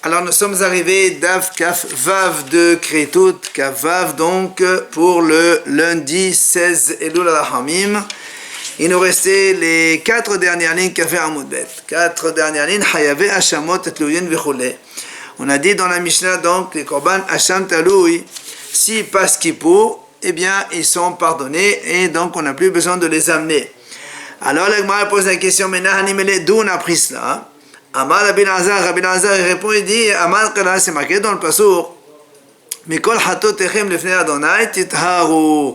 Alors nous sommes arrivés Dav Kaf Vav de Kretout, Kaf Vav donc pour le lundi 16 Elul al-Hamim. Il nous restait les 4 dernières lignes Kaf Amud Bet. 4 dernières lignes Hayave Hashamot Tluyin Vechule. On a dit dans la Mishnah donc les Korban Hasham Taloui, s'ils passent Kippour, eh bien ils sont pardonnés et donc on n'a plus besoin de les amener. Alors l'Agmara pose la question, mais d'où on a pris cela? Amar Rabbi Lazar répond et dit, Amar Kala, c'est marqué dans le Passour, Mikol Hatotechem lefnei Adonai titharu.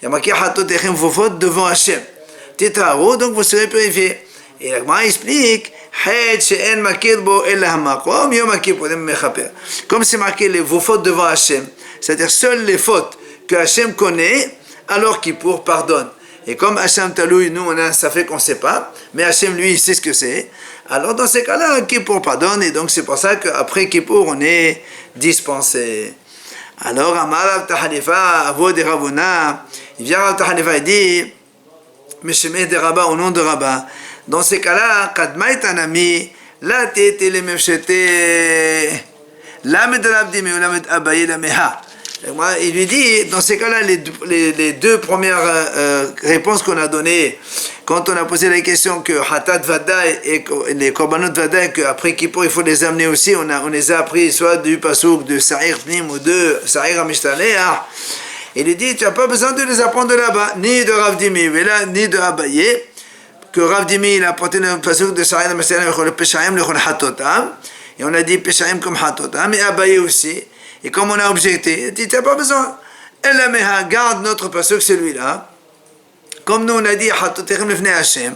Il y a marqué Hatotechem, vos fautes devant Hachem. Titharu, donc vous serez purifiés. Et l'Agmara explique, comme c'est marqué vos fautes devant Hachem, c'est-à-dire seules les fautes que Hachem connaît, alors Kippour pardonne. Et comme Hachem Taloui, nous, ça fait qu'on ne sait pas, mais Hachem, lui, il sait ce que c'est. Alors, dans ces cas-là, Kippour pardonne, et donc c'est pour ça qu'après Kippour, on est dispensé. Alors, Amar Rav Tahanifa, Avo de Ravuna, il vient Rav Tahanifa et dit, Meshemeh de Rabba, au nom de Rabba, dans ces cas-là, Kadmaït Anami, la tête les memcheté, l'âme de l'abdimi ou l'âme d'Abaye la meha. Il lui dit, dans ces cas-là, les deux premières réponses qu'on a données, quand on a posé la question que Hatat Vadaï et les Korbanot Vadaï, qu'après Kippour, il faut les amener aussi, on les a appris soit du Passouk de Sa'ir Pnim ou de Sa'ir Amishtaleh. Il lui dit, tu n'as pas besoin de les apprendre de là-bas, ni de Rav Dimi, ni de Abaye, que Rav Dimi, il a apporté le Passouk de Sa'ir Amishtaleh, le Peshaim, le Hatotam, et on a dit Peshaim comme Hatotam, et Abaye aussi. Et comme on a objecté, il dit, tu n'as pas besoin. Elle meha, garde notre pasuk, celui-là. Comme nous on a dit, Hatotechem lefnei Hashem.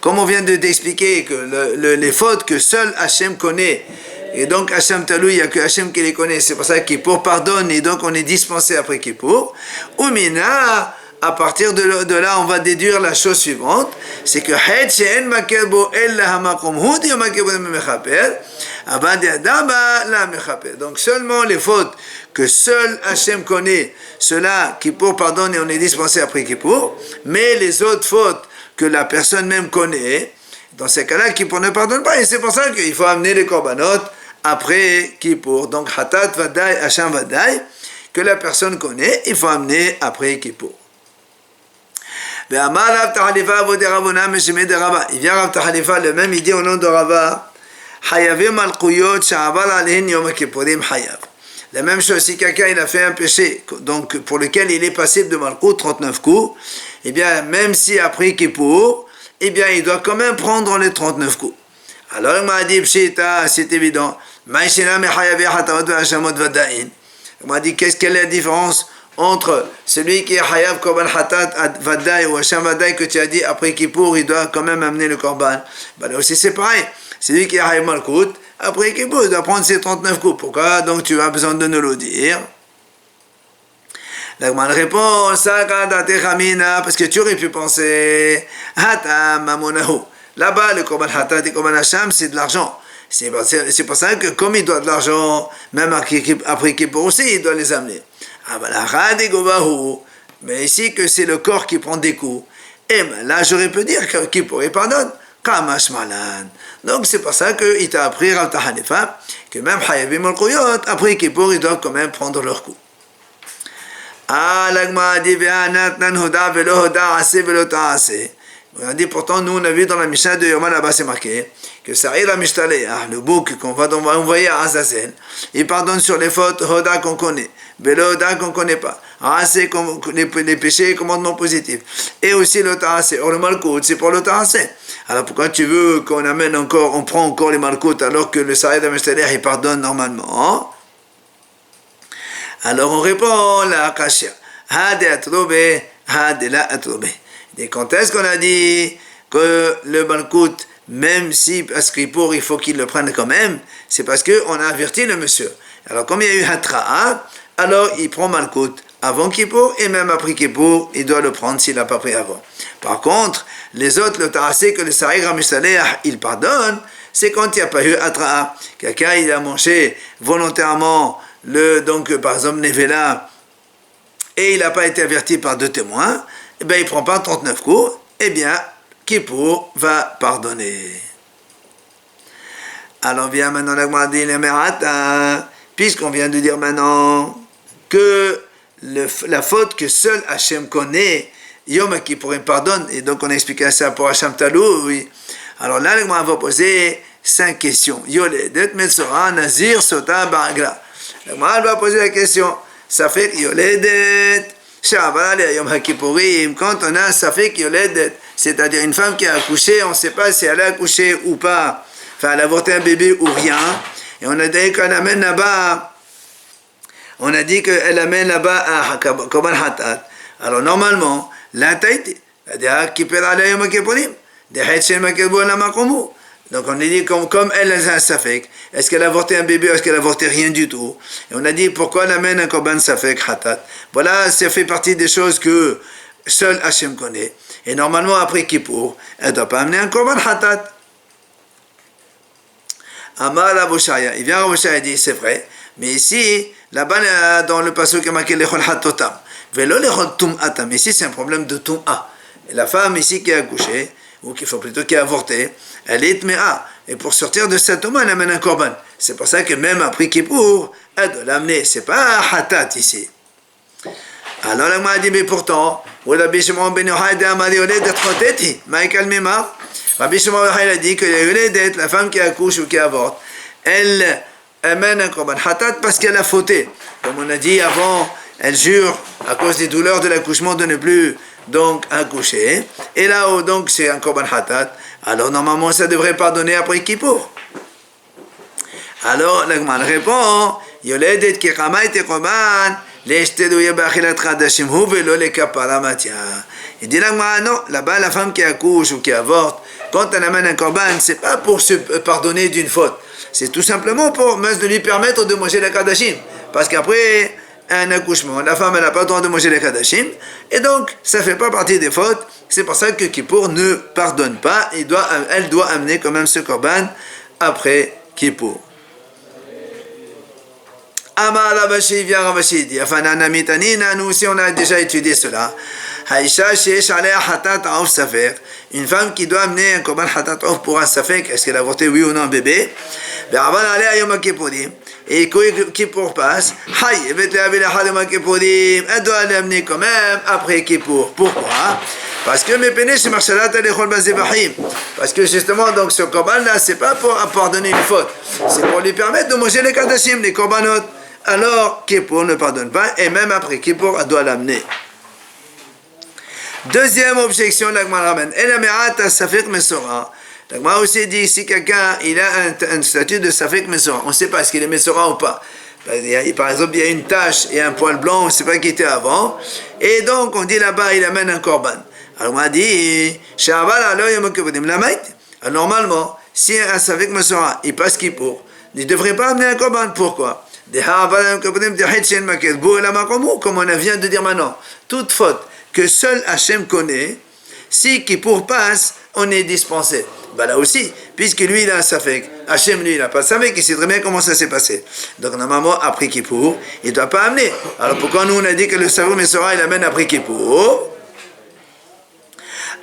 Comme on vient d'expliquer que les fautes que seul Hashem connaît, et donc Hashem Talou, il n'y a que Hashem qui les connaît, c'est pour ça qu'il Kippour pardonne, et donc on est dispensé après Kippour. Umina, à partir de là, on va déduire la chose suivante, c'est que donc seulement les fautes que seul Hachem connaît, cela Kippour pardonne et on est dispensé après Kippour, mais les autres fautes que la personne même connaît, dans ces cas-là, Kippour ne pardonne pas, et c'est pour ça qu'il faut amener les korbanot après Kippour. Donc Hatat Vadaï, Hasham Vadaï, que la personne connaît, il faut amener après Kippour. Il vient Rav Tahanifa, le même idée au nom de Rava, la même chose, si quelqu'un il a fait un péché, donc pour lequel il est passible de Malkout, 39 coups, et bien même si après Kippour, et bien il doit quand même prendre les 39 coups. Alors il m'a dit, c'est évident, il m'a dit, quelle est la différence entre celui qui est Hayav Korban Hatat Vadaï ou Hasham Vadaï que tu as dit après Kippour, il doit quand même amener le Korban. Ben là aussi c'est pareil. Celui qui est Hayav Malkout, après Kippour, il doit prendre ses 39 coups. Pourquoi? Donc tu as besoin de nous le dire. L'Agman répond, parce que tu aurais pu penser, Hatam Mamonahu. Là-bas, le Korban Hatat et Korban Hasham, c'est de l'argent. C'est pour ça que comme il doit de l'argent, même après Kippour aussi, il doit les amener. Mais ici que c'est le corps qui prend des coups, et ben là j'aurais pu dire que Kippour il pardonne. Donc c'est pour ça qu'il t'a appris Rav Tahanifa que même Hayavim al-Kouyot, après Kippour ils doivent quand même prendre leurs coups. On a dit pourtant, nous on a vu dans la Mishnah de Yoma là-bas c'est marqué que Sa'ir Amishtaleh, le bouc qu'on va envoyer à Azazel, il pardonne sur les fautes Hoda qu'on connaît, Velo Hoda qu'on ne connaît pas, les péchés, commandements positifs, et aussi le Ta'aseh. Or le Malkout c'est pour le Ta'aseh. Alors pourquoi tu veux qu'on amène encore, on prend encore les Malkout alors que le Sa'ir Amishtaleh il pardonne normalement? Alors on répond la Akashia, Hade Atrobe, Hade la Atrobe. Et quand est-ce qu'on a dit que le Malkout, même si parce Kippour il faut qu'il le prenne quand même, c'est parce qu'on a averti le monsieur. Alors comme il y a eu Hatra'a, alors il prend Malkout avant Kippour et même après Kippour, il doit le prendre s'il n'a pas pris avant. Par contre, les autres, le Ta'aseh que le Sa'ir Amishtaleh, il pardonne, c'est quand il n'y a pas eu Hatra'a. Quelqu'un il a mangé volontairement donc par exemple Nevela et il n'a pas été averti par 2 témoins, eh bien il ne prend pas 39 coups, eh bien Kippour va pardonner. Alors vient maintenant la Gemara dit, puisqu'on vient de dire maintenant que la faute que seul Hachem connaît, Yom Kippour pardonne, et donc on a expliqué ça pour Hachem Talou, oui. Alors là, la Gemara va poser 5 questions. Yoledet, Metzora, Nazir, Sota, Baragla. La Gemara va poser la question, ça fait que Yoledet, Shaval, Yom Kippourim, quand on a ça fait que Yoledet, c'est-à-dire une femme qui a accouché, on ne sait pas si elle a accouché ou pas, enfin elle a avorté un bébé ou rien, et on a dit qu'on amène là-bas, on a dit qu'elle amène là-bas un Korban Hatat. Alors normalement, la tête, c'est-à-dire qui peut aller Yom Kippourim, des Hetchen Makebou la Makomu. Donc on a dit comme elle a un safek, est-ce qu'elle a avorté un bébé ou est-ce qu'elle a avorté rien du tout? Et on a dit pourquoi elle amène un Korban Safek Hatat. Voilà, ça fait partie des choses que seul Hachem connaît. Et normalement après Kippour, elle ne doit pas amener un Korban Hatat. Amar Raboshaya, il vient Raboshaya et dit c'est vrai, mais ici, là-bas dans le passage qui a marqué Lechol Hatotam, Velo Lechol Tum'atam, ici c'est un problème de Tum'a. Et la femme ici qui a accouché, ou qu'il faut plutôt qui a avorté, elle est Tme'a. Et pour sortir de cette Touma, elle amène un Korban. C'est pour ça que même après Kippour, elle doit l'amener. C'est pas un Hatat ici. Alors la Gemara dit, mais pourtant, Rabbi Shimon ben Yochai dit, Amari Yoledet Choteti, Maïkal Mimar. Rabbi Shimon ben Yochai a dit que la Yoledet, la femme qui accouche ou qui avorte, elle amène un Korban Hatat parce qu'elle a fauté. Comme on a dit avant, elle jure, à cause des douleurs de l'accouchement, de ne plus donc accoucher. Et là-haut, donc, c'est un Korban Hatat. Alors, normalement, ça devrait pardonner après Kippour. Alors, la Gemara répond, Yoledet ki Chama et Korban, l'Eshtedouye Bachilat Chadashim Hu velo le Kapara Matia. Il dit la Gemara, non, là-bas, la femme qui accouche ou qui avorte, quand elle amène un Korban, c'est pas pour se pardonner d'une faute. C'est tout simplement pour de lui permettre de manger la Kadashim. Parce qu'après un accouchement, la femme n'a pas le droit de manger les Kadashim, et donc ça ne fait pas partie des fautes. C'est pour ça que Kippour ne pardonne pas, elle doit amener quand même ce Korban après Kippour. Amar Ravashi, vient Ravashi dit, Afanana mitanina, nous aussi on a déjà étudié cela. Haïcha sheesh alea hatat aof safek, une femme qui doit amener un Korban hatat aof pour un safek, est-ce qu'elle a avorté oui ou non un bébé? Be'avan alea yom Kippourim. Et Kippour passe, elle doit l'amener quand même après Kippour. Pourquoi? Parce que parce que justement, donc ce korban-là, c'est pas pour pardonner une faute, c'est pour lui permettre de manger les kadashim, les korbanot. Alors Kippour ne pardonne pas, et même après Kippour, elle doit l'amener. Deuxième objection, la Gemara ramène, la Gemara aussi dit, si quelqu'un il a un statut de Safek Mesora, on ne sait pas est-ce qu'il est Mesora ou pas. Par exemple, il y a une tache et un poil blanc, on ne sait pas qui était avant. Et donc, on dit là-bas, il amène un korban. Alors, on a dit, normalement, si un Safek Mesora, il passe Kippour, il ne devrait pas amener un korban. Pourquoi? Comme on vient de dire maintenant, toute faute que seul Hachem connaît, si Kippour passe, on est dispensé. Ben là aussi, puisque lui il a un safek, Hachem lui il n'a pas de safek, il sait très bien comment ça s'est passé. Donc normalement, après Kippour, il ne doit pas amener. Alors pourquoi nous on a dit que le Savou Mesora il amène après Kippour?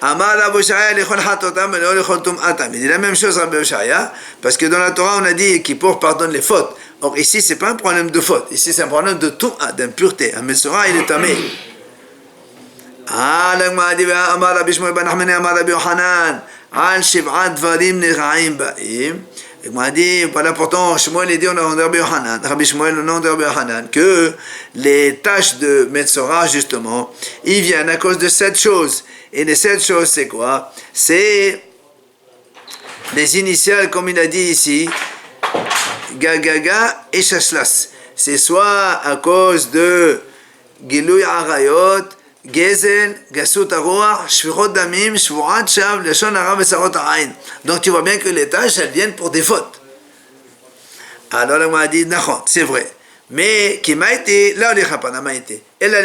Amar Rabbi Oshaya lechol hatotam et lechol tum'atam. Il dit la même chose Rabbi Oshaya, parce que dans la Torah on a dit Kippour pardonne les fautes. Or ici c'est pas un problème de faute, ici c'est un problème de tum'a, d'impureté. Un Mesora il est tamé. Ah, la Gemara dit Amar Rabbi Shmuel ben Nachman Amar Rabbi Yochanan. Al Shiv'at Dvarim Neraim Ba'im. Il m'a dit, voilà pourtant, Shmuel est dit au nom de Rabbi Yochanan, Rabbi Shmuel au nom de Rabbi Yochanan, que les tâches de Metzora, justement, ils viennent à cause de 7 choses. Et les 7 choses, c'est quoi? C'est les initiales, comme il a dit ici, Gagaga et Shashlas. C'est soit à cause de Gilui Arayot, Gezel, Gasut Aroar, Shvirot Damim, Shvurat Shav, Leshon Hara Vesarot Ha'ain. Donc tu vois bien que les tâches, elles viennent pour des fautes. Alors là, on a dit, Nachon, c'est vrai. Mais, qui m'a été, là, on n'est pas n'a été. Et là,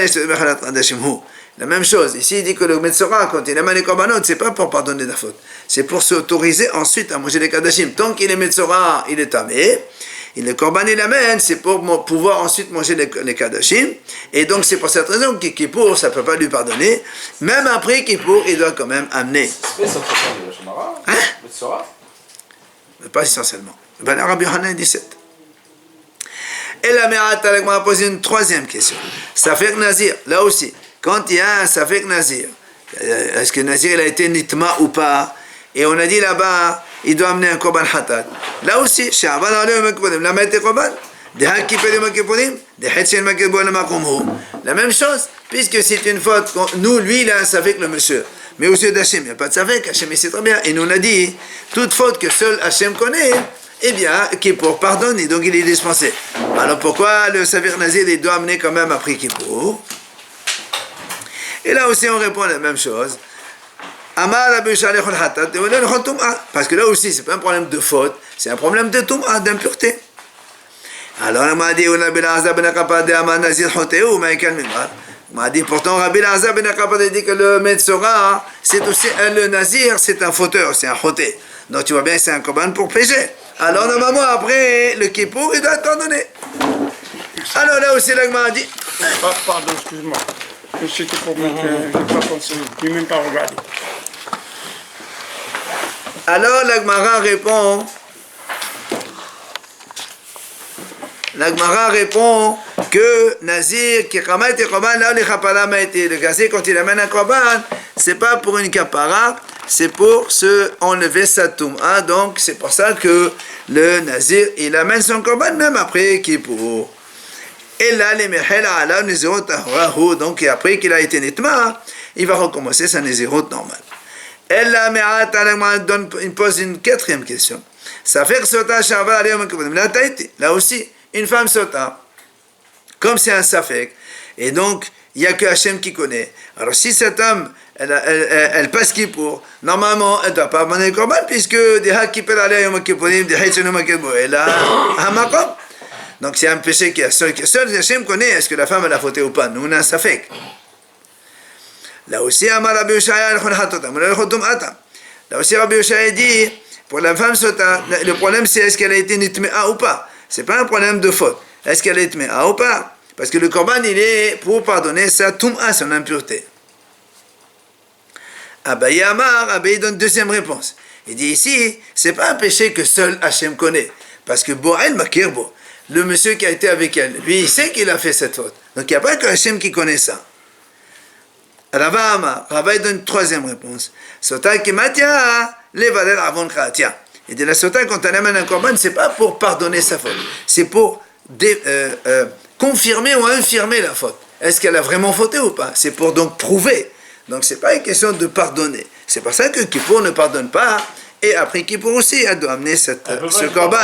la même chose. Ici, il dit que le Metzora, quand il amène les korbanot, c'est pas pour pardonner la faute. C'est pour s'autoriser ensuite à manger les kadashim. Tant qu'il est Metzora, il est tamé. Et le korban, il l'amène, c'est pour pouvoir ensuite manger les kadashim. Et donc, c'est pour cette raison que Kippour, ça ne peut pas lui pardonner. Même après Kippour, il doit quand même amener. Mais ça fait le Shemara, Hein? le Tzora. Mais pas essentiellement. Ben, Rabbi Yochanan 17. Et la Me'at, elle m'a posé une troisième question. Safek Nazir, là aussi, quand il y a un Safek Nazir, est-ce que Nazir il a été nitma ou pas? Et on a dit là-bas, il doit amener un korban hatat. Là aussi, la même chose, puisque c'est une faute. Nous, lui, il a un Safek, le monsieur. Mais aux yeux d'Hachem, il n'y a pas de Safek. Hachem, il sait très bien. Et nous, on a dit, toute faute que seul Hachem connaît, eh bien, Kippour pardonne, et donc il est dispensé. Alors pourquoi le Savir Nazir, il doit amener quand même après Kippour? Et là aussi, on répond à la même chose. Parce que là aussi, ce n'est pas un problème de faute, c'est un problème de Toum'a, d'impureté. Alors, on m'a dit, pourtant, Rabbi Lazar ben Akapa dit que le Metzora, c'est aussi le Nazir, c'est un fauteur, c'est un choté. Donc tu vois bien, c'est un korban pour péché. Alors normalement, après le Kippour, il doit être pardonné. Alors là aussi, l'Agma a dit. Pardon, excuse-moi. C'était pour moi que je n'ai pas pensé, je n'ai même pas regardé. Alors l'Agmara répond. L'Agmara répond que Nazir, qui Khamat et Korban, là, les Khapala m'a été le gazé quand il amène un Korban, c'est pas pour une Kapara, c'est pour se enlever sa Toum'a. Donc c'est pour ça que le Nazir, il amène son Korban même après Kippour. Et là, les Mehel ala Nezirot Tahrahu, donc après qu'il a été Nitma, il va recommencer sa Nezirot normale. Et là, Me'at il pose une quatrième question. Ça fait que Sota Sharva Aliyom Kippurim. Là aussi, une femme Sota, comme c'est un Safek, et donc il n'y a que Hachem qui connaît. Alors si cette femme, elle passe Kippour, normalement, elle ne doit pas amener le Korban, puisque des Hakipel Aliyom Kippurim, des Haïtchenom Kippurim, elle a un Makom. Donc c'est un péché que seul Hachem connaît, est-ce que la femme elle a fauté ou pas. Nous on a un Safek. Là aussi, Amar Rabbi Yoshaya, là aussi Rabbi Yoshaya dit, pour la femme Sota, le problème c'est est-ce qu'elle a été nitmea ou pas. C'est pas un problème de faute. Est-ce qu'elle est nitmea ou pas? Parce que le korban il est pour pardonner sa tum'a, son impureté. Abaye Amar, Abaye donne deuxième réponse. Il dit ici, c'est pas un péché que seul Hachem connaît. Parce que Bo'el Makirbo, le monsieur qui a été avec elle, lui il sait qu'il a fait cette faute. Donc il n'y a pas que Hachem qui connaît ça. Rava Amar, Rava donne une troisième réponse. Sota Kimatia, Levaler Avon Kratia. Il dit la Sota, quand elle amène un korban, c'est pas pour pardonner sa faute, c'est pour confirmer ou infirmer la faute. Est-ce qu'elle a vraiment fauté ou pas? C'est pour donc prouver. Donc c'est pas une question de pardonner. C'est pour ça que Kippour ne pardonne pas. Et après Kippour aussi, elle doit amener ce korban.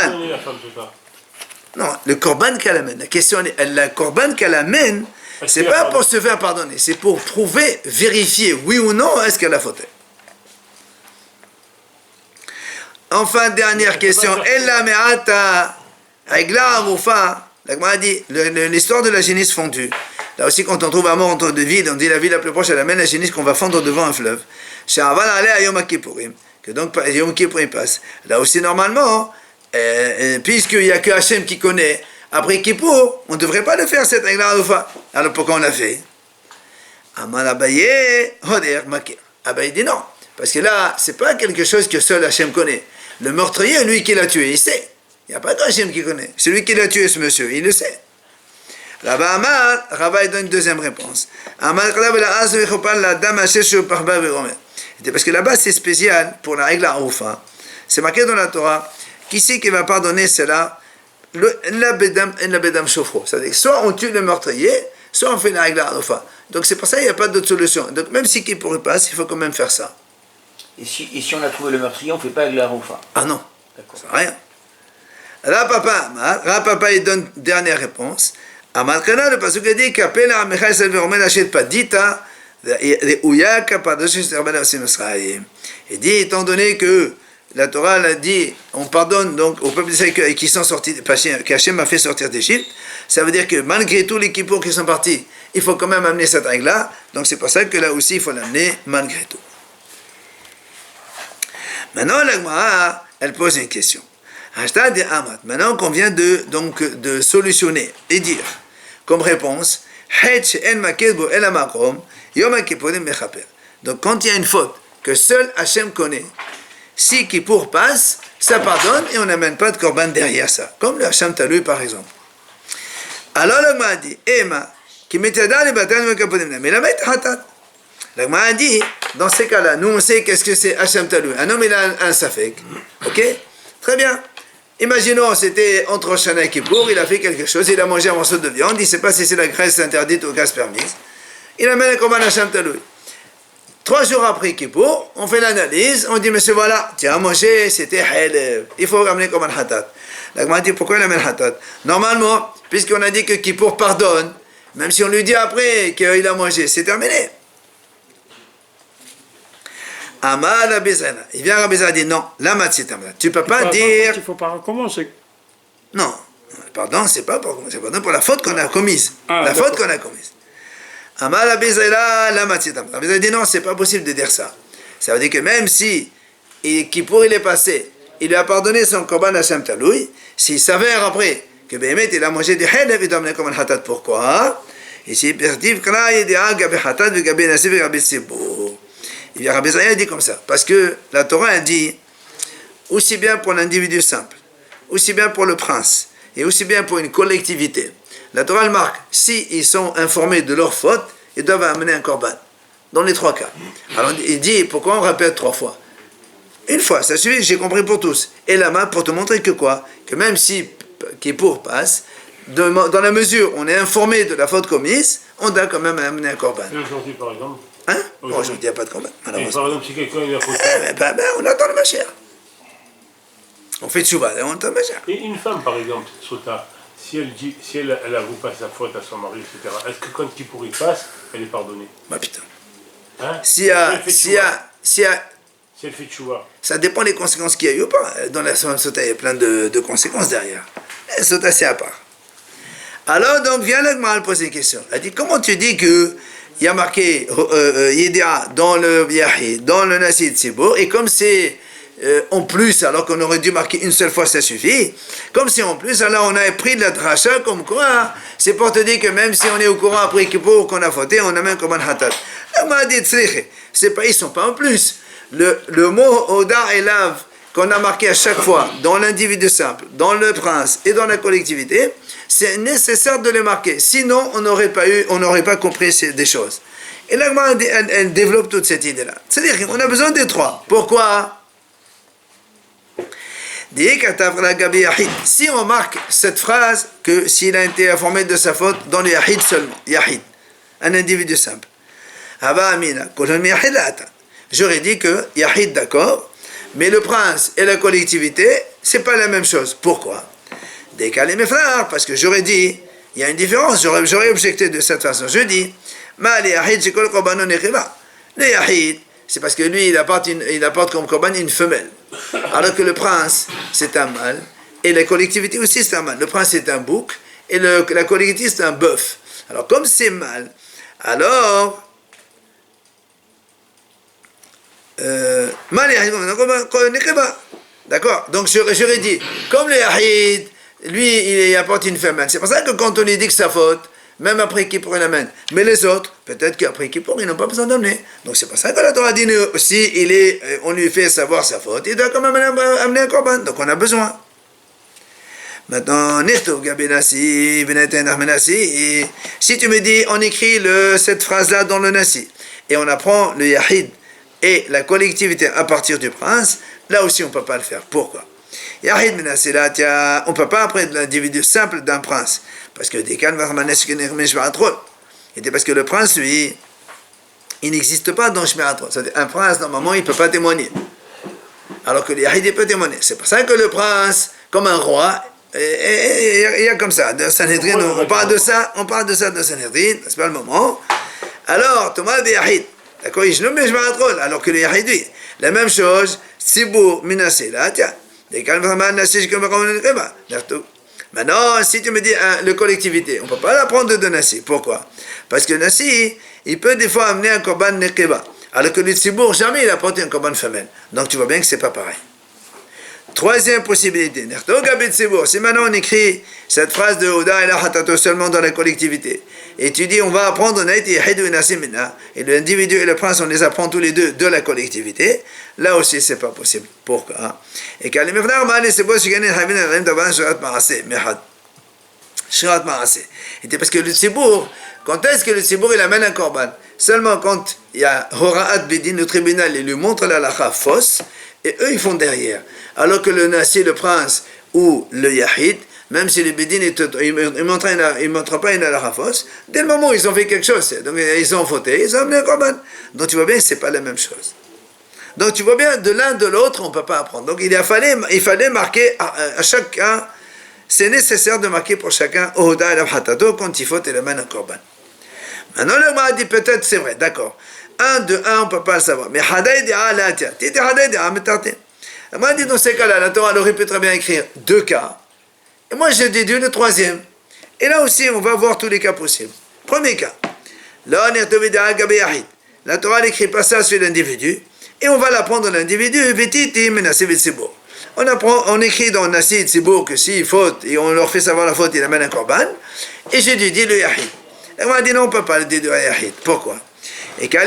Non, le korban qu'elle amène. La question, le korban qu'elle amène, c'est pas pour se faire pardonner, c'est pour prouver, vérifier, oui ou non, est-ce qu'elle a fauté. Enfin, dernière question. Ella me'ata, Aigla Amoufa, l'Agma a dit, l'histoire de la génisse fondue. Là aussi, quand on trouve un mort entre deux villes, on dit la ville la plus proche, elle amène la génisse qu'on va fondre devant un fleuve. Sha'aval aleh à Yom Kippourim, que donc Yom Kippourim passe. Là aussi, normalement, puisqu'il n'y a que Hachem qui connaît, après Kippour, on ne devrait pas le faire cette Aigla Amoufa. Alors pourquoi on l'a fait? Amal Abaye, Hoder Makir. Abaye dit non, parce que là, c'est pas quelque chose que seul Hachem connaît. Le meurtrier, lui qui l'a tué, il sait. Il n'y a pas d'Hachem qui connaît. C'est lui qui l'a tué, ce monsieur, il le sait. Rabba Amar, Rabba donne une deuxième réponse. Amar parce que là-bas, c'est spécial pour la règle Aroufa. C'est marqué dans la Torah. Qui c'est qui va pardonner cela? La bedam shofro. C'est-à-dire soit on tue le meurtrier, soit on fait la règle Aroufa. Donc c'est pour ça qu'il n'y a pas d'autre solution. Donc même si qui pourrait passer, il faut quand même faire ça. Et si on a trouvé le meurtrier, on ne fait pas avec la roufa? Ah non, d'accord. C'est rien. Rapapa, il donne dernière réponse. Amalkana, le pasuk a dit qu'appelle à Michael Salveromel Hachet Padita, Reuya Kapadosh Serbala Sinosraïm. Il dit, étant donné que la Torah a dit, on pardonne donc au peuple d'Israël qui sont sortis, qu'Hachem a fait sortir d'Égypte, ça veut dire que malgré tous les kippours qui sont partis, il faut quand même amener cette règle-là. Donc c'est pour ça que là aussi, il faut l'amener malgré tout. Maintenant, la Gemara, elle pose une question. Hashtag de Amat. Maintenant qu'on vient de solutionner et dire, comme réponse, donc quand il y a une faute que seul Hachem connaît, si Kippour passe, ça pardonne et on n'amène pas de korban derrière ça, comme le Hachem Talui par exemple. Alors le Gemara dit, Ema, qui mettait dans les batailles de Kapodim, mais la mettre hatat. Le Gemara dit, dans ces cas-là, nous on sait qu'est-ce que c'est Hachem Talui. Un homme il a un safek, ok? Très bien. Imaginons, c'était entre Shana et Kippour, il a fait quelque chose, il a mangé un morceau de viande, il ne sait pas si c'est la graisse interdite ou graisse permise. Il amène un korban Hachem Talui. 3 jours après Kippour, on fait l'analyse, on dit, monsieur, voilà, tu as mangé, c'était halal, il faut ramener comme un hatat. La Gemara dit, pourquoi il amène hatat? Normalement, puisqu'on a dit que Kippour pardonne, même si on lui dit après qu'il a mangé, c'est terminé. Amar Rabizana. Il vient Rabizana dit, non, la matzit amar. Tu ne peux pas dire... Il ne faut pas recommencer. Non, pardon, c'est pas pour la faute qu'on a commise. La faute qu'on a commise. Amar Rabizana, la matzit amar. Rabizana dit, non, c'est pas possible de dire ça. Ça veut dire que même si Kippour il est passé, il lui a pardonné son korban Hachem Talui, s'il s'avère après que Béhémet il a mangé du halal, il doit amener comme un hatat. Pourquoi? Ici, pertif, kra yedea gabe hatat ve gabe nasib ve gabe tzibur. Il y a Rabbi Zaya dit comme ça, parce que la Torah a dit, aussi bien pour l'individu simple, aussi bien pour le prince, et aussi bien pour une collectivité. La Torah elle marque, si ils sont informés de leur faute, ils doivent amener un korban, dans les 3 cas. Alors il dit, pourquoi on répète 3 fois? Une fois, ça suffit, j'ai compris pour tous. Et la main pour te montrer que quoi? Que même si Kippour passe, dans la mesure où on est informé de la faute commise, on doit quand même amener un korban. Et aujourd'hui, par exemple? Hein? Aujourd'hui, il n'y a pas de komban. Par exemple, si quelqu'un il a fauté. On attend le Mashiach. On fait tchouva, on attend le Mashiach. Et une femme, par exemple, Sota, si elle avoue pas sa faute à son mari, etc., est-ce que quand Kippour y passe, elle est pardonnée? Bah putain. Hein? Si elle fait tchouva. Ça dépend des conséquences qu'il y a eu ou pas. Dans la Sota, il y a plein de conséquences derrière. La Sota, c'est à part. Alors, donc, vient l'Agma poser une question. Elle dit, comment tu dis que il y a marqué Yedea dans le Yahid, dans le Nasi Tzibur, et comme c'est en plus, alors qu'on aurait dû marquer une seule fois, ça suffit, comme c'est en plus, alors on a pris de la dracha comme quoi, c'est pour te dire que même si on est au courant après Kippour qu'on a fauté, on amène comme un hatat. La m'a dit c'est pas, ils sont pas en plus. Le mot Oda et Lav qu'on a marqué à chaque fois, dans l'individu simple, dans le prince et dans la collectivité, c'est nécessaire de les marquer. Sinon, on n'aurait pas compris des choses. Et là, elle développe toute cette idée-là. C'est-à-dire qu'on a besoin des 3. Pourquoi? Si on marque cette phrase, que s'il a été informé de sa faute dans le Yahid seulement, Yahid, un individu simple. J'aurais dit que Yahid, d'accord, mais le prince et la collectivité, c'est pas la même chose. Pourquoi? Décaler mes frères, parce que j'aurais dit, il y a une différence, j'aurais objecté de cette façon. Je dis, le Yahid, c'est parce que lui, il apporte comme korban une femelle. Alors que le prince, c'est un mâle, et la collectivité aussi, c'est un mâle. Le prince, c'est un bouc, et la collectivité, c'est un bœuf. Alors, comme c'est mâle, alors, d'accord? Donc, j'aurais dit, comme le Yahid, lui, il apporte une femelle. C'est pour ça que quand on lui dit que sa faute, même après Kippour, il amène. Mais les autres, peut-être qu'après Kippour, ils n'ont pas besoin d'amener. Donc c'est pour ça que la Torah dit, si on lui fait savoir sa faute, il doit quand même amener un korban. Donc on a besoin. Maintenant, si tu me dis, on écrit cette phrase-là dans le Nasi, et on apprend le Yahid et la collectivité à partir du prince, là aussi on ne peut pas le faire. Pourquoi? Yahid Menasilat, on ne peut pas apprendre l'individu simple d'un prince. Parce que parce que le prince, lui, il n'existe pas dans Shmiratrot. C'est-à-dire, un prince, normalement, il ne peut pas témoigner. Alors que le Yahid, il peut témoigner. C'est pour ça que le prince, comme un roi, il y a comme ça. Dans Sanhedrin, on parle de ça dans Sanhedrin, c'est pas le moment. Alors, Thomas de Yahid, d'accord, il nomme Shmiratrot, alors que le Yahid, lui, la même chose, Tzibur Menasilat, maintenant, si tu me dis le collectivité, on ne peut pas l'apprendre de Nassi. Pourquoi? Parce que Nassi, il peut des fois amener un korban nekeba, alors que le Tzibour, jamais il apporte un korban femelle. Donc tu vois bien que c'est pas pareil. Troisième possibilité, si maintenant on écrit cette phrase de Oda et la Hatato seulement dans la collectivité, et tu dis on va apprendre et l'individu et le prince on les apprend tous les deux de la collectivité, là aussi c'est pas possible. Pourquoi? Et parce que le tzibour, quand est-ce que le tzibour il amène un korban? Seulement quand il y a Hora'at Bedin, le tribunal, il lui montre la halakha fausse, et eux ils font derrière. Alors que le nasi, le prince ou le yahid, même si le Bedin il ne montre pas une halakha fausse, dès le moment où ils ont fait quelque chose, donc ils ont fauté, ils ont amené un korban. Donc tu vois bien que ce n'est pas la même chose. Donc tu vois bien, de l'un de l'autre, on ne peut pas apprendre. Donc il fallait marquer à chacun, c'est nécessaire de marquer pour chacun Ohoda et Hatato quand il faut et le mène un korban. Maintenant le Gemara dit peut-être c'est vrai, d'accord. Un de un, on ne peut pas le savoir. Mais Hadaï di'a la tia. Titi Hadaï di'a metarté. Le Gemara dit dans ces cas-là, la Torah aurait pu très bien écrire deux cas. Et moi j'ai déduit le troisième. Et là aussi, on va voir tous les cas possibles. Premier cas. La Torah n'écrit pas ça sur l'individu. Et on va l'apprendre à l'individu. On écrit dans Nasi et Tzibour que s'il faute et on leur fait savoir la faute, il amène un korban. Et j'ai dit le Yahid. Et on m'a dit non, on ne peut pas le déduire à Yahid. Pourquoi? Et comme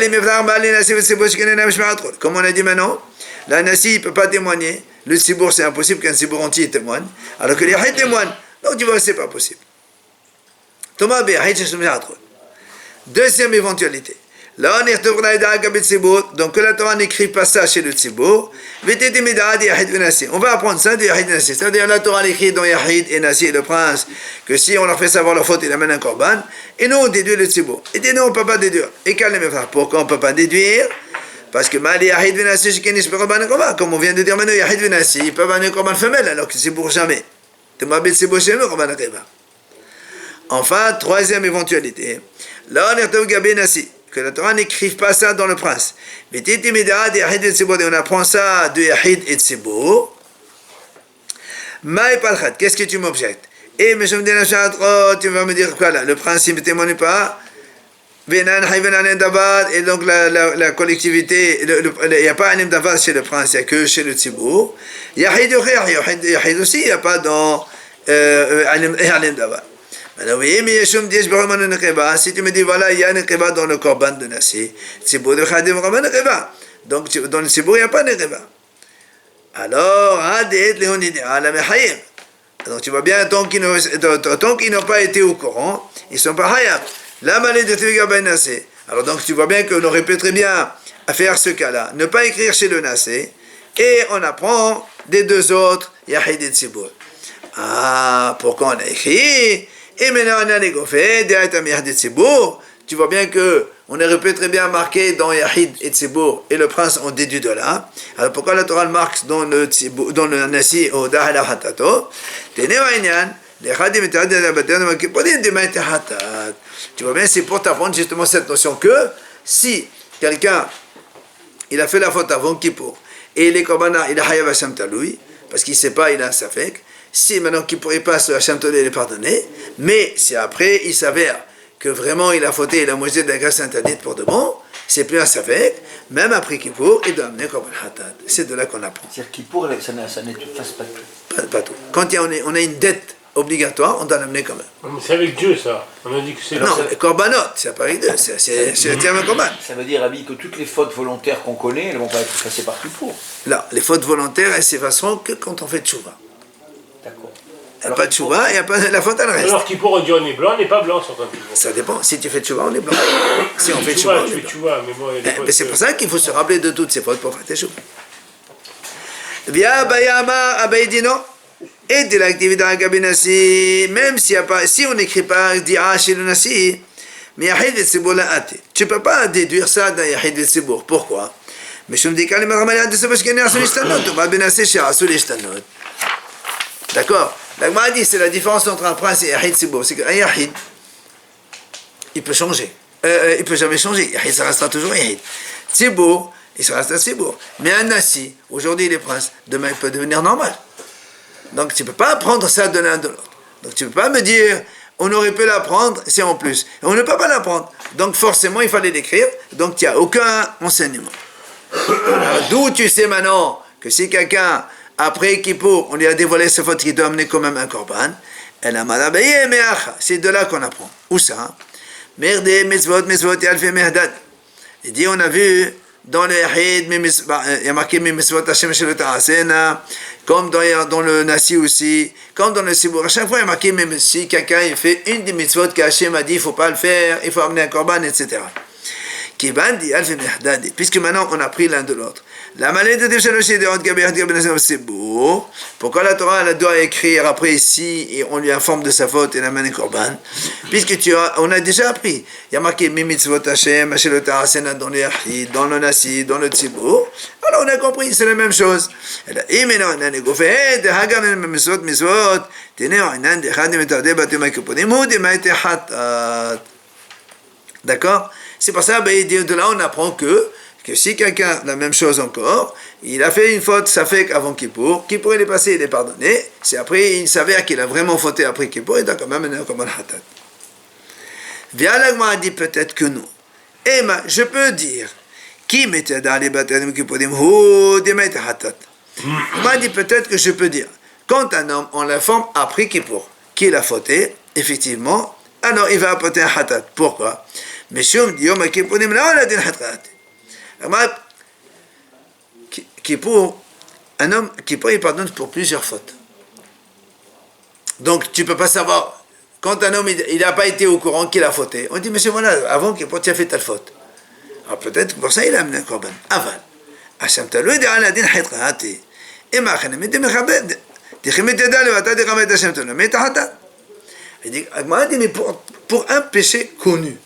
on a dit maintenant, la Nasi ne peut pas témoigner. Le Tzibour, c'est impossible qu'un Tzibour entier témoigne. Alors que le Yahid témoigne. Donc tu vois, c'est pas possible. Thomas B. Deuxième éventualité. Là, donc que la Torah n'écrit pas ça chez le Tzibour. On va apprendre ça de Yahid et Nasi. C'est-à-dire la Torah l'écrit dans Yahid et Nasi et le prince que si on leur fait savoir leur faute, ils amènent un korban. Et nous, on déduit le Tzibour. Et dit non, on ne peut pas déduire. Et pourquoi on ne peut pas déduire? Parce que Yahid et Nasi, comme on vient de dire maintenant, Yahid et Nasi, ils peuvent amener un korban femelle alors que le Tzibour jamais. Enfin, troisième éventualité. Là, on est Gabé Nasi. Que la Torah n'écrive pas ça dans le prince. Mais on apprend ça de Yahid et Tzibour. Qu'est-ce que tu m'objectes? Et tu vas me dire quoi là? Le prince il ne témoigne pas. Et donc la collectivité, il n'y a pas un Davar chez le prince, il n'y a que chez le Tzibour. Yahid aussi, il n'y a pas dans un Davar. Alors oui, mais si tu me dis voilà, il y a un nekeba dans le korban de Nasi, Tzibour de Chadim Raman nekeba. Donc dans le Tzibour, il n'y a pas de nekeba. Alors, donc tu vois bien, tant qu'ils n'ont pas été au courant, ils ne sont pas hayab. La maladie de Tzibour Nasi. Alors donc tu vois bien qu'on aurait pu très bien faire ce cas-là, ne pas écrire chez le Nasi, et on apprend des deux autres, Yahid et Tzibour. Ah, pourquoi on a écrit? Et maintenant on a négocié, tu vois bien que on aurait pu très bien marquer dans Yahid et Tzibour et le prince on déduit de là. Alors pourquoi la Torah marque dans le Nasi au Dahal Hatato? Tu vois bien, c'est pour t'apprendre justement cette notion que si quelqu'un il a fait la faute avant Kippour et les Korbanas il a Hayav Hashem Taloui parce qu'il ne sait pas, il a un Safek. Si maintenant qu'il pourrait pas se Hashem Tolé les pardonner, mais si après il s'avère que vraiment il a fauté, il a mangé de la graisse interdite pour de bon, c'est plus un Safek, même après Kippour, il doit amener comme un Hatat. C'est de là qu'on apprend. C'est-à-dire Kippour, ça n'efface pas tout. Pas tout. Quand on a une dette obligatoire, on doit l'amener quand même. Mais c'est avec Dieu ça. On a dit que c'est non, les korbanot, c'est pas avec Dieu, c'est le terme korban. Ça veut dire, Rabbi, que toutes les fautes volontaires qu'on connaît, elles ne vont pas être effacées par Kippour. Là, les fautes volontaires, elles s'effaceront que quand on fait tchouva. D'accord. Il n'y a pas de tchouva, il n'y a pas la faute, elle reste. Alors Kippour, on dit on est blanc, on n'est pas blanc sur ton Kippour. Ça dépend, si tu fais tchouva, on est blanc. Si on fait tchouva, on est blanc. Mais bon, il y a des fautes. C'est pour ça qu'il faut se rappeler de toutes ces fautes pour faire tes tchouva. Via Bayama, Abaye dit non. Et de l'activité à Gabi Nasi, même s'il y a pas, si on n'écrit pas Dira chez le Nasi, mais Yahid et Tzibour l'a hâté. Tu ne peux pas déduire ça dans Yahid et Tzibour. Pourquoi? Mais je me dis qu'elle m'a dit c'est parce qu'il y a un Ishtanot. On va bien assez cher à l'Ishtanot. D'accord? La Gemara dit c'est la différence entre un prince et Yahid et Tzibour. C'est qu'un Yahid, il peut changer. Il ne peut jamais changer. Yahid, ça restera toujours Yahid. Tzibour, il se reste à Tzibour. Mais un Nasi, aujourd'hui il est prince, demain il peut devenir normal. Donc tu ne peux pas apprendre ça de l'un de l'autre. Donc tu ne peux pas me dire, on aurait pu l'apprendre, c'est en plus. Et on ne peut pas l'apprendre. Donc forcément, il fallait l'écrire. Donc il n'y a aucun enseignement. D'où tu sais maintenant que si quelqu'un après Kippour, on lui a dévoilé sa faute qu'il doit amener quand même un korban. Elle a mal abayé, mais c'est de là qu'on apprend. Où ça? Merde, mitzvot, yalfe mehdad. Il dit, on a vu dans le Yahid, il y a marqué mitzvot Hashem shel ta'asena, comme dans le Nasi aussi, comme dans le Sibour. À chaque fois, il y a marqué, même si quelqu'un il fait une des mitzvot qu'Hachem a dit, il ne faut pas le faire, il faut amener un korban, etc. Puisque maintenant on a pris l'un de l'autre. La maladie de Shaloshi de c'est beau. Pourquoi la Torah elle doit écrire après ici et on lui informe de sa faute et l'amène un korban? Puisque on a déjà appris. Il y a marqué Mimitzvot Hashem, Hashem le Ta'asena dans le Yahid, dans le Nasi, dans le Tzibur. Alors on a compris, c'est la même chose. D'accord? C'est pour ça, de là, on apprend que si quelqu'un, la même chose encore, il a fait une faute, ça fait qu'avant Kippour, Kippour il est passé, il est pardonné, c'est après, il s'avère qu'il a vraiment fauté après Kippour, il doit quand même mener comme un hatat. Vialagma a dit peut-être que non. Emma, je peux dire, qui mettait dans les batailles Kippourim, ou des mettait hatat. M'a dit peut-être que je peux dire, quand un homme, on l'informe après Kippour, qu'il a fauté, effectivement, alors il va apporter un hatat. Pourquoi? Mais si on dit, Yom Kippourim, là, on a dit un hatat. Kippour, un homme, Kippour, il pardonne pour plusieurs fautes. Donc, tu ne peux pas savoir, quand un homme, il n'a pas été au courant qu'il a fauté, on dit, monsieur, voilà, avant Kippour, tu as fait telle faute. Alors, peut-être que pour ça, il a amené un korban. Aval. Hashem talou, il a dit un hatat. Et ma chane, mais tu me chabed. Tu me t'aides, le hatat, tu me t'aides, Hashem talou, mais tu as hatat. Il dit, mais pour un péché connu,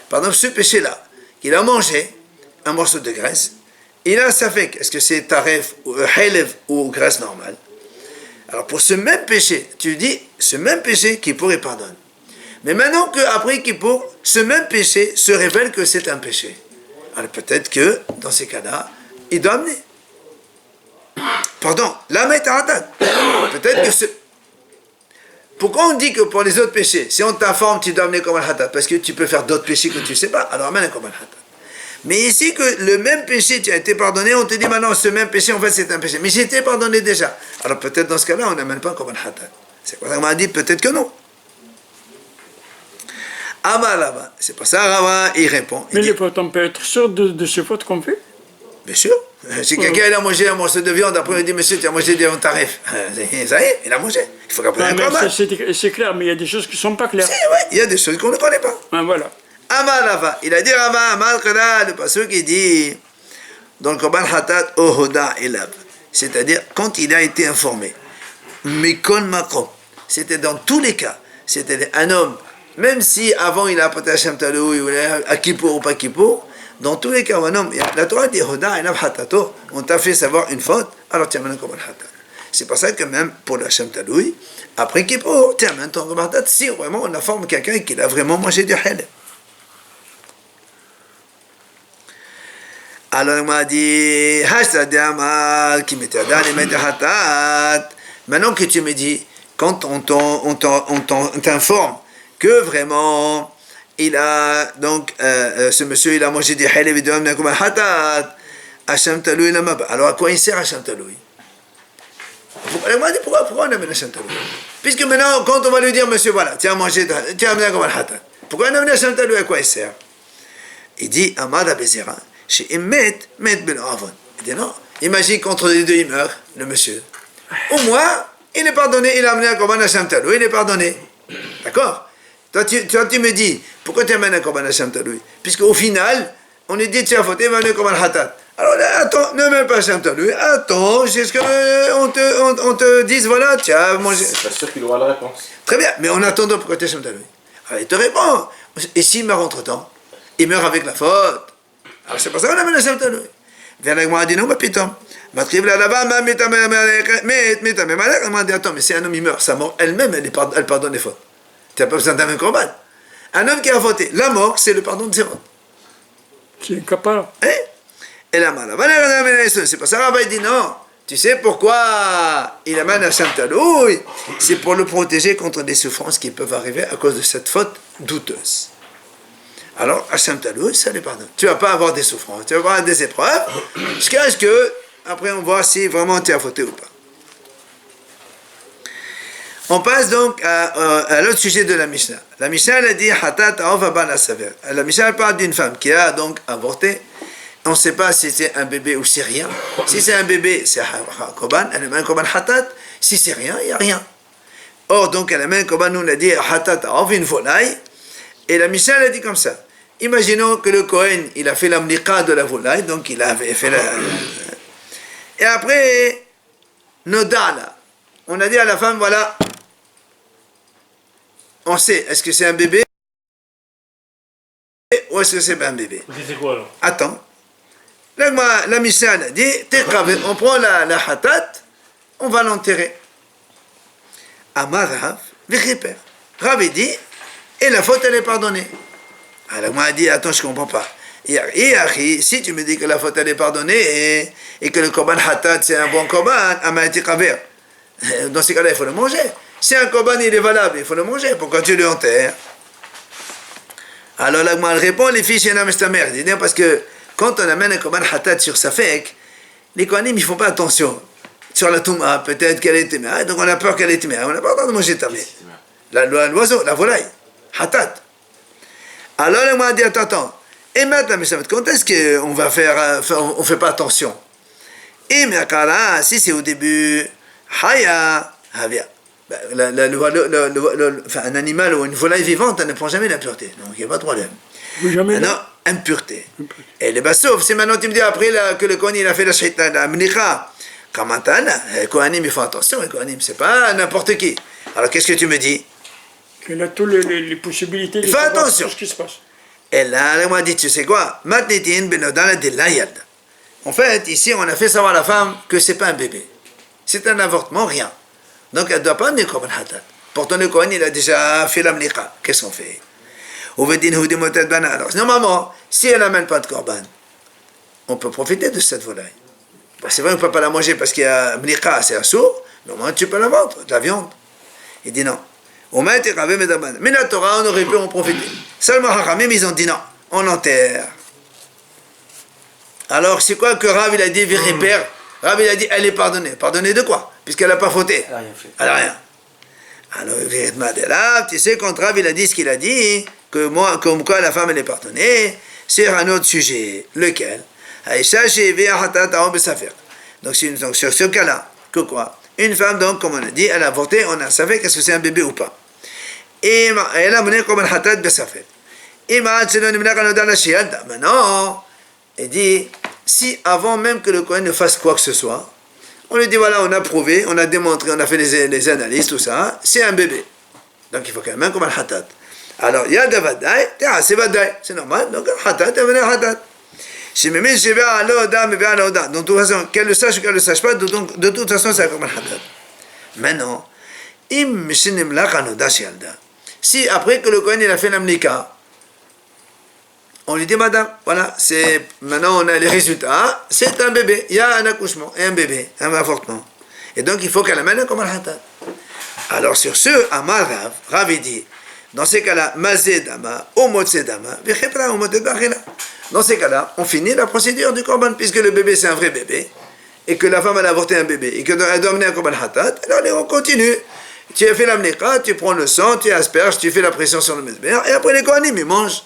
par exemple, ce péché-là, qu'il a mangé un morceau de graisse, il a ça fait, est-ce que c'est taref, halev ou graisse normale? Alors pour ce même péché, tu dis, ce même péché, Kippour il pardonne. Mais maintenant qu'après Kippour, ce même péché se révèle que c'est un péché. Alors peut-être que, dans ces cas-là, il doit amener. Pardon, la métaratat. Peut-être que Pourquoi on dit que pour les autres péchés, si on t'informe, tu dois amener comme un hatat? Parce que tu peux faire d'autres péchés que tu ne sais pas, alors amène comme un hatat. Mais ici, que le même péché, tu as été pardonné, on te dit maintenant, ce même péché, en fait, c'est un péché. Mais j'ai été pardonné déjà. Alors peut-être dans ce cas-là, on n'amène pas comme un hatat. C'est pour ça qu'on m'a dit, peut-être que non. Ama là-bas, c'est pour ça Rava, il répond. Mais les fautes, on peut être sûr de ces fautes qu'on fait? Bien sûr. Si quelqu'un il a mangé un morceau de viande, après il dit, monsieur, tu as mangé des viandes tarif. Ça y est, il a mangé. Il faut qu'après un combat. C'est clair, mais il y a des choses qui ne sont pas claires. Oui, il y a des choses qu'on ne connaît pas. Ah, voilà. Ama Rava, il a dit Rava, Amal Kala, le passage qui dit, dans le Korban Hatat, Ohoda Elav. C'est-à-dire, quand il a été informé, Mikon Makom, c'était dans tous les cas, c'était un homme, même si avant il a apporté Hashem Talou, ou à Kippour ou pas Kippour, dans tous les cas, un homme, la Torah dit Hoda Elav Hatato, on t'a fait savoir une faute, alors tu amènes un Korban Hatat. C'est pour ça que même pour le Hashem Talou, après Kippour, tu amènes ton Korban Hatat, si vraiment on informe quelqu'un qui a vraiment mangé du halal. Alors il m'a dit, maintenant que tu me dis, quand on t'informe que vraiment il a donc ce monsieur il a mangé des halal et de comme un hatat, Hashem Talou il a m'a. Alors à quoi il sert Hashem Talou? Il m'a dit pourquoi on amène Hashem Talou? Puisque maintenant quand on va lui dire monsieur voilà tu as mangé tu as amené comme un hatat, pourquoi on amène Hashem Talou? À quoi il sert? Il dit Amada Bezira. Chez Emmet, Ben Avon. Il dit non, imagine qu'entre les deux il meurt, le monsieur. Au moins, il est pardonné, il a amené un korban Hashem Talou, il est pardonné. D'accord? Toi, tu me dis, pourquoi tu amènes un korban Hashem Talou? Puisque au final, on lui dit, tu as fauté, il va amener un korban Hatat. Alors là, attends, ne mets pas Hashem Talou, attends, jusqu'à ce qu'on te dise, voilà, tu as mangé. C'est pas sûr qu'il aura la réponse. Très bien, mais en attendant, pourquoi tu as Hashem Talou? Alors il te répond. Et s'il meurt entre-temps, il meurt avec la faute. Alors c'est pour ça qu'on amène Hashem Talou. Viens avec moi, dit non, mais putain. Matrive là-bas, m'a dit attends, mais si un homme il meurt, sa mort elle-même, elle pardonne les fautes. Tu n'as pas besoin d'un corban. Un homme qui a fauté, la mort, c'est le pardon de ses fautes. C'est incapable. Et la malade, c'est pour ça que Rabbi dit non. Tu sais pourquoi il amène Hashem Talou? C'est pour le protéger contre des souffrances qui peuvent arriver à cause de cette faute douteuse. Alors, Hashem Talou, ça les pardonne. Tu ne vas pas avoir des souffrances, tu vas avoir des épreuves, jusqu'à ce que, après on voit si vraiment tu as fauté ou pas. On passe donc à l'autre sujet de la Mishnah. La Mishnah, elle a dit Hatat Aov Abal Asaver. La Mishnah elle parle d'une femme qui a donc avorté. On ne sait pas si c'est un bébé ou c'est rien. Si c'est un bébé, c'est un Korban. Elle met un Korban Hatat. Si c'est rien, il n'y a rien. Or, donc, elle a mis un Korban, nous on a dit Hatat Aov, une volaille. Et la Mishnah, elle a dit comme ça. Imaginons que le Kohen, il a fait la mliqa de la volaille, donc il avait fait la. Et après, Nodala. On a dit à la femme, voilà. On sait, est-ce que c'est un bébé ou est-ce que c'est pas un bébé? C'est quoi alors? Attends. La Mishnah a dit, on prend la hatat, on va l'enterrer. Amar Rav, v'chiper. Rav dit, et la faute elle est pardonnée. Alors moi a dit, attends, je comprends pas. Et si tu me dis que la faute elle est pardonnée et que le korban hatat c'est un bon korban, amati kaver. Dans ces cas-là, il faut le manger. Si un korban il est valable, il faut le manger. Pourquoi tu le enterres? Alors là, elle répond, les filles, c'est un homme mère. Parce que quand on amène un korban hatat sur sa fek, les kohanim, ils font pas attention. Sur la touma, peut-être qu'elle est témère. Donc on a peur qu'elle est témère. On n'a pas le droit de manger tamé. L'oiseau, la volaille. Hatat. Alors elle m'a dit, attends. Et maintenant, quand est-ce qu'on va faire, on fait pas attention? Et mais si c'est au début, haya, havia. Un animal ou une volaille vivante, elle ne prend jamais la pureté. Donc il n'y a pas de problème. Non, impureté. Et les bassouf, c'est maintenant tu me dis après que le Kohen il a fait la shahita, la mnicha. Les Kohanim ils font attention, les Kohanim c'est pas n'importe qui. Alors qu'est-ce que tu me dis? Il a toutes les possibilités de fais savoir attention. ce qui se passe. Et là, elle m'a dit, tu sais quoi? En fait, ici, on a fait savoir à la femme que c'est pas un bébé. C'est un avortement, rien. Donc, elle ne doit pas amener Korban Hatat. Pourtant, le Kohen, il a déjà fait la mliqa. Qu'est-ce qu'on fait? Alors, normalement, si elle n'amène pas de Korban, on peut profiter de cette volaille. Bon, c'est vrai qu'on ne peut pas la manger parce qu'il y a mliqa, c'est un sourd, mais au moins tu peux la vendre, de la viande. Il dit non. Mais la Torah, on aurait pu en profiter. Seulement, Hachamim, ils ont dit non, on enterre. Alors, c'est quoi que Rav, il a dit, Viriper? Rav, il a dit, elle est pardonnée. Pardonnée de quoi? Puisqu'elle n'a pas fauté. Elle n'a rien fait. Elle n'a rien. Alors, Rav, tu sais, quand Rav, il a dit ce qu'il a dit, que moi, comme quoi la femme, elle est pardonnée, c'est un autre sujet. Lequel? Donc, sur ce cas-là, que quoi? Une femme, donc, comme on a dit, elle a avorté, on a savait qu'est-ce que c'est un bébé ou pas. Et elle a mené comme un hatat besafet. Et maintenant, il dit, si avant même que le Kohen ne fasse quoi que ce soit, on lui dit, voilà, on a prouvé, on a démontré, on a fait les analyses, tout ça, c'est un bébé. Donc il faut quand même comme un hatat. Alors, il y a de vadaï, c'est vadaï, c'est normal, donc un hatat, il y a un hatat. Donc, de toute façon, qu'elle le sache ou qu'elle ne le sache pas, de toute façon, c'est comme un hatat. Maintenant, si après que le Kohen il a fait l'amlika, on lui dit, madame, voilà, c'est, maintenant on a les résultats, c'est un bébé, il y a un accouchement, et un bébé, un avortement. Et donc il faut qu'elle amène comme un hatat. Alors sur ce, Amar Rav dit, dans ces cas-là, mazedama, omotsedama, vechepra, omotedachela. Dans ces cas-là, on finit la procédure du korban, puisque le bébé c'est un vrai bébé, et que la femme elle a avorté un bébé, et qu'elle doit amener un korban hatat, alors on continue. Tu as fait la mneka, tu prends le sang, tu asperges, tu fais la pression sur le mesmer, et après les kohanim, ils mangent.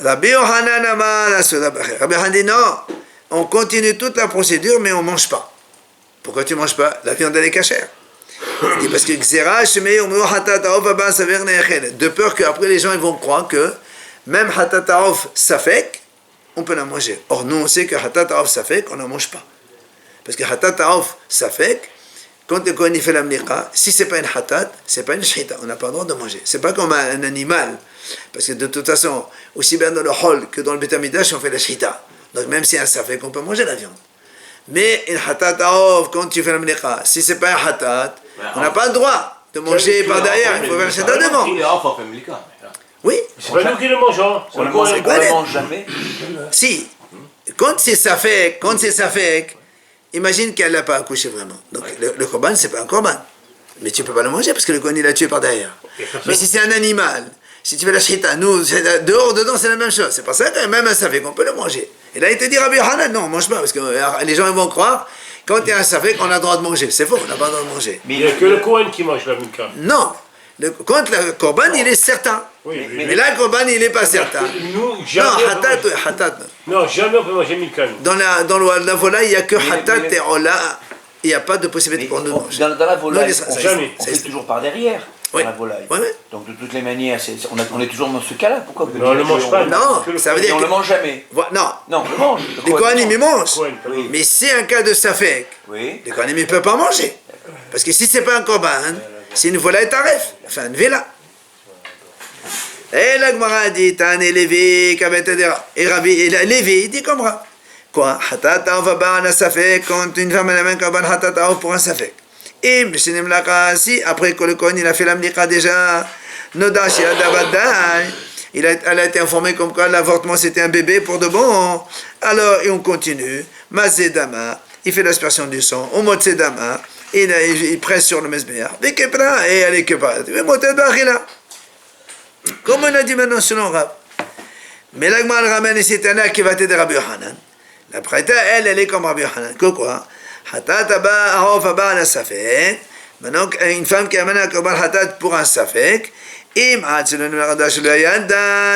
Rabbi Yohanan dit non, on continue toute la procédure, mais on ne mange pas. Pourquoi tu ne manges pas? La viande elle est cachère. Il dit parce que de peur qu'après les gens ils vont croire que même hatataof safek, on peut la manger. Or nous on sait que hatataof safek, on n'en mange pas. Parce que hatataof safek, quand le Kohen fait la mniqa, si c'est pas une hatat, c'est pas une shita, on n'a pas le droit de manger. C'est pas comme un animal, parce que de toute façon, aussi bien dans le hall que dans le Beit Hamidrash, on fait la shita. Donc même si un safek, on peut manger la viande. Mais une hatat aov, quand tu fais la mniqa, si c'est pas un hatat, on n'a pas le droit de manger par derrière, il faut faire la shita devant. Oui. C'est pas nous qui le mangeons. On ne le mange jamais. Si. Quand c'est safek, imagine qu'elle n'a pas accouché vraiment. Donc le korban, c'est pas un korban. Mais tu ne peux pas le manger parce que le Kohen il l'a tué par derrière. Mais si c'est un animal, si tu fais la shita, nous, dehors, dedans, c'est la même chose. C'est pour ça que même un safek, on peut le manger. Et là, il te dit, Rabbi Yohanan, non, on ne mange pas. Parce que les gens ils vont croire quand il y a un safek, on a le droit de manger. C'est faux, on n'a pas le droit de manger. Il n'y a que le Kohen qui mange la minka. Non, quand le korban, il est certain. Oui, Mais là, le korban, il n'est pas certain. Nous, Non, jamais. hatat. Non, jamais on peut manger minka. Dans la volaille, il n'y a que hatat et ola. Il n'y a pas de possibilité pour nous de manger. Dans la volaille, Non, jamais. on fait toujours par derrière. Oui. Dans la volaille. Oui, oui. Donc de toutes les manières, on est toujours dans ce cas-là. Pourquoi vous Non, on ne le mange pas. Non, ça veut Et dire on que... le mange jamais. Non, Non, on le mange. les Kohanim, ils mangent. Kohen, Oui. Mais c'est un cas de safek. Oui. Les Kohanim, ils ne peuvent pas manger. Parce que si ce n'est pas un korban, c'est une volaille taref. Enfin, une villa. Et la Gemara dit, t'as un Lévi, et Lévi, il dit comme ça. Quoi? Hatata, on va pas un safek, quand une femme elle a un korban hatata pour un safek. Et si après que le Kohen il a fait la mlika déjà, Nodashi Adavadai, elle a été informée comme quoi l'avortement c'était un bébé pour de bon. Alors, et on continue. Mazedama, il fait l'aspersion du sang. Au mot Sedama, il presse sur le mesbéa. Et elle est kepra. Comme on a dit maintenant selon Rab. Mais l'agma ramène ici Tana qui va t'aider Rabbi Yohanan. La prêta, elle est comme Rabbi Yohanan. Que quoi? Maintenant, une femme qui amène un korban hatat pour un safek,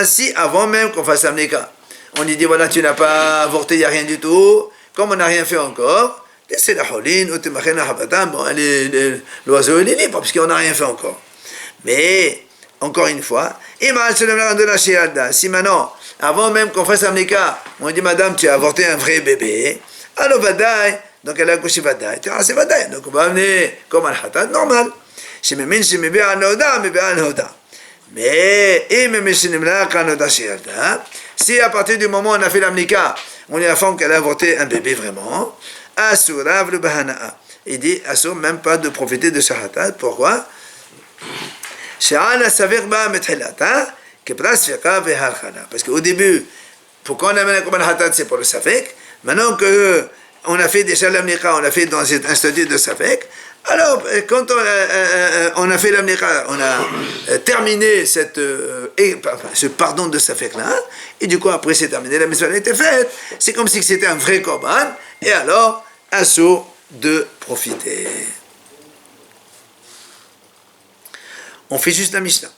si avant même qu'on fasse l'amnika, on lui dit voilà, tu n'as pas avorté, il n'y a rien du tout, comme on n'a rien fait encore, c'est la holine, bon, l'oiseau il est libre parce qu'on n'a rien fait encore. Mais, encore une fois, si maintenant, avant même qu'on fasse l'amnika, on dit madame, tu as avorté un vrai bébé, alors vadaï, donc elle a accouché vadaï, tu as assez vadaï, donc on va amener comme un hatat normal. Mais, si à partir du moment où on a fait l'amnika, on est informé qu'elle a avorté un bébé vraiment, asurav le bahana'a. Il dit, assure même pas de profiter de ce hatat. Pourquoi? Parce qu'au début, pourquoi on amène un hatat, c'est pour le safek. Maintenant que on a fait déjà l'amnika, on a fait dans un statut de safek, alors quand on a fait l'amnika, on a terminé ce pardon de safek là, et du coup après c'est terminé, la mission a été faite, c'est comme si c'était un vrai korban, et alors assaut de profiter. On fait juste la Mishnah.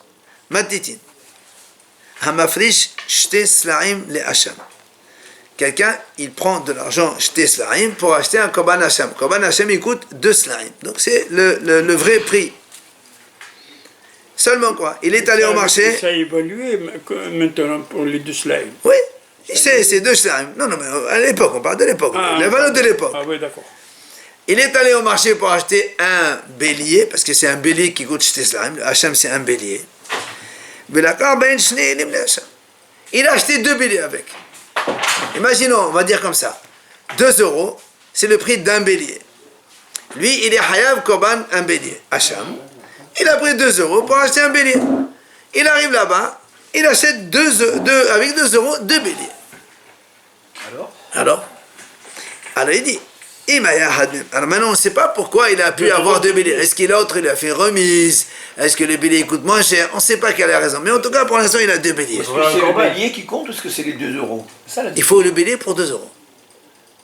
Matitin. Hamafrish shte slaim le hacham. Quelqu'un, il prend de l'argent shte slaim pour acheter un korban hacham. Korban hacham, il coûte 2 slaim. Donc c'est le vrai prix. Seulement quoi? Il est allé au marché. Ça a évolué maintenant pour les 2 slimes. Oui, c'est 2 slaim. Non, mais à l'époque, on parle de l'époque. La valeur de l'époque. Ah oui, d'accord. Il est allé au marché pour acheter un bélier, parce que c'est un bélier qui coûte shte slaim. Le hacham, c'est un bélier. Il a acheté 2 béliers avec. Imaginons, on va dire comme ça, 2 €, c'est le prix d'un bélier. Lui, il est hayav korban un bélier, hacham. Il a pris 2 € pour acheter un bélier. Il arrive là-bas, il achète avec 2 € 2 béliers. Alors il dit, alors maintenant on ne sait pas pourquoi il a pu avoir 2 béliers. Est-ce qu'il a l'autre, il a fait remise? Est-ce que les béliers coûtent moins cher? On ne sait pas quelle est la raison. Mais en tout cas, pour l'instant, il a 2 béliers. Est-ce que c'est le bélier qui compte ou est-ce que c'est les 2 €? Ça, Il faut le bélier pour 2 €.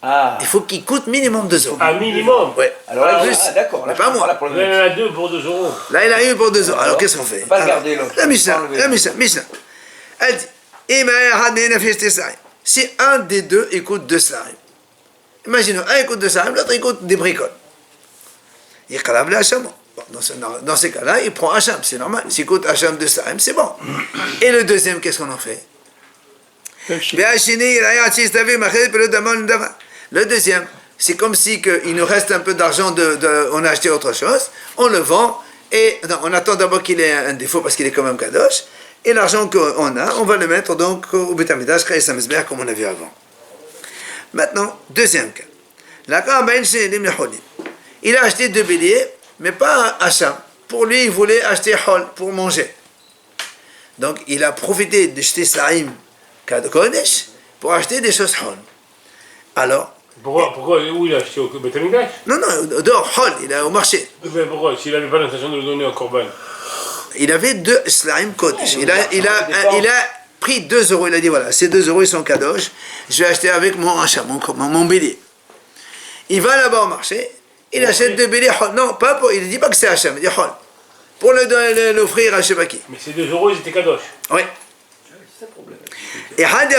Ah. Il faut qu'il coûte minimum 2 €. Un minimum. Ouais. Alors là, plus. d'accord. Mais pas moi. Là, il y en a 2 pour 2 €. Là, il a eu pour 2 €. Alors, qu'est-ce qu'on fait? On va pas le garder, l'autre. La Mishnah. Elle dit, si un des deux écoute 2 slime, imaginons, un écoute 2 slime, l'autre écoute des bricoles. Il calme le hacham. Bon, dans ces cas-là, il prend hacham, c'est normal. S'il coûte hacham 2 slime, c'est bon. Et le deuxième, qu'est-ce qu'on en fait? Le deuxième, c'est comme si il nous reste un peu d'argent, on a acheté autre chose, on le vend, et non, on attend d'abord qu'il ait un défaut parce qu'il est quand même kadosh, et l'argent qu'on a, on va le mettre donc au Beit HaMikdash, comme on a vu avant. Maintenant, deuxième cas. Il a acheté 2 béliers, mais pas un hacham. Pour lui, il voulait acheter hol, pour manger. Donc, il a profité de jeter slaim Kad Kodesh pour acheter des choses hol. Alors, Pourquoi où il a acheté au Beit HaMikdash? non, dehors, hol, il est au marché. Mais pourquoi? S'il n'avait pas l'intention de le donner en korban. Il avait 2 slaim Kodesh. Il a pris 2 €, il a dit voilà, ces 2 € ils sont kadosh, je vais acheter avec mon hacham, mon bélier. il va là-bas au marché, il achète 2 béliers hol. Non, pas pour, il ne dit pas que c'est Hachem, il dit hol. Pour l'offrir à je sais pas qui. Mais ces 2 euros, ils étaient kadosh. Oui. Et un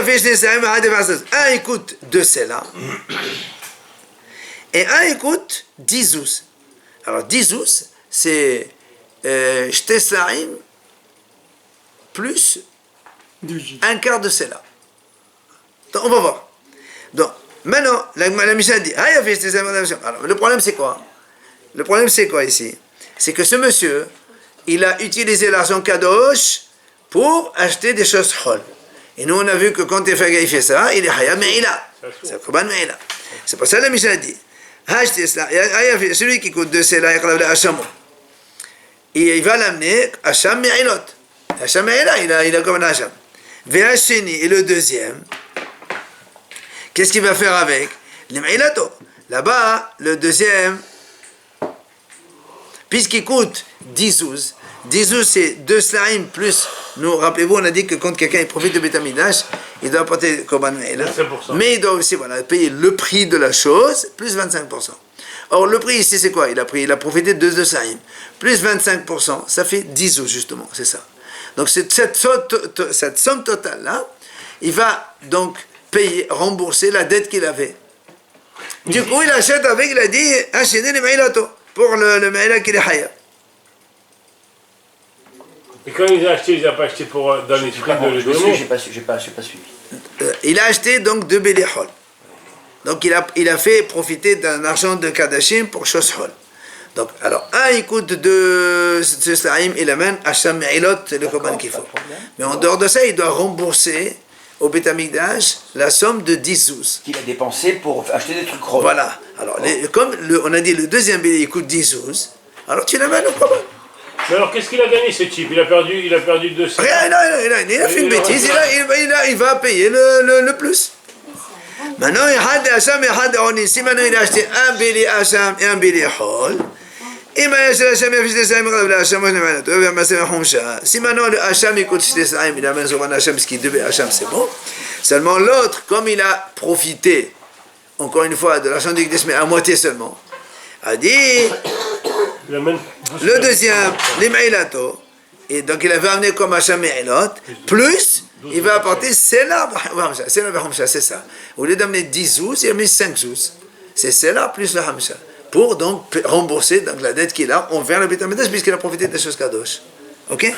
il coûte 2 selas et un il coûte 10 zouz. Alors 10 zouz, c'est shte slaim plus un quart de selas. Donc on va voir. Donc maintenant, la Mishnah dit, alors le problème c'est quoi? Le problème c'est quoi ici? C'est que ce monsieur, il a utilisé l'argent kadosh pour acheter des choses hol. Et nous on a vu que quand il fait ça, il est hayab me'ila. C'est le korban me'ila. C'est pour ça que la Mishnah dit, celui qui coûte 2 selas, il va l'amener à Hacham me'ilot. Hacham me'ila, il a comme un Hacham. Ve'hasheni, et le deuxième, qu'est-ce qu'il va faire avec? Les me'ilato. Là-bas, le deuxième, puisqu'il coûte 10 zouz, 10 zouz c'est 2 slaim plus, nous rappelez-vous, on a dit que quand quelqu'un profite de Betamidash, il doit apporter Korban Me'ila, mais il doit aussi payer le prix de la chose, plus 25%. Or, le prix ici, c'est quoi? Il a profité de 2 slaim, plus 25%, ça fait 10 zouz justement, c'est ça. Donc, cette somme totale-là, il va donc payer, rembourser la dette qu'il avait. Du coup, il achète avec, il a dit, achetez les Me'ilato, pour le Me'ila qu'il est hayab. Et quand il a acheté, il n'a pas acheté pour dans les prix de Je n'ai pas suivi. Il a acheté donc 2 béliers hol. Donc il a fait profiter d'un argent de Kadashim pour chose hol. Donc alors il coûte 2 slaim, il amène à Hacham me'ilot, c'est le korban qu'il faut. Mais en dehors de ça, il doit rembourser au Beth Amikdash la somme de 10 zouz. Qu'il a dépensé pour acheter des trucs gros. Voilà. Alors comme on a dit le deuxième bélier il coûte 10 zouz, alors tu l'amènes au korban. Mais alors qu'est-ce qu'il a gagné ce type? Il a perdu 200. Rien, il a fait une bêtise, il va payer le plus. Maintenant, si maintenant il a acheté un bélier Hacham et un bélier hol, si maintenant le Hacham écoute shte slaim, il amène son Hacham, ce qui devait Hacham, c'est bon. Seulement l'autre, comme il a profité, encore une fois, de l'argent du Gdesh, mais à moitié seulement, a dit, le deuxième, les Me'ilato, et donc il avait amené comme Hacham Me'ilot, plus il va apporter Sela Hamsha, c'est ça. Au lieu d'amener 10 zouz, il a mis 5 zouz. C'est Sela plus le Hamsha. Pour donc rembourser donc, la dette qu'il a envers le Beth Amikdash, puisqu'il a profité des choses kadosh. Ok?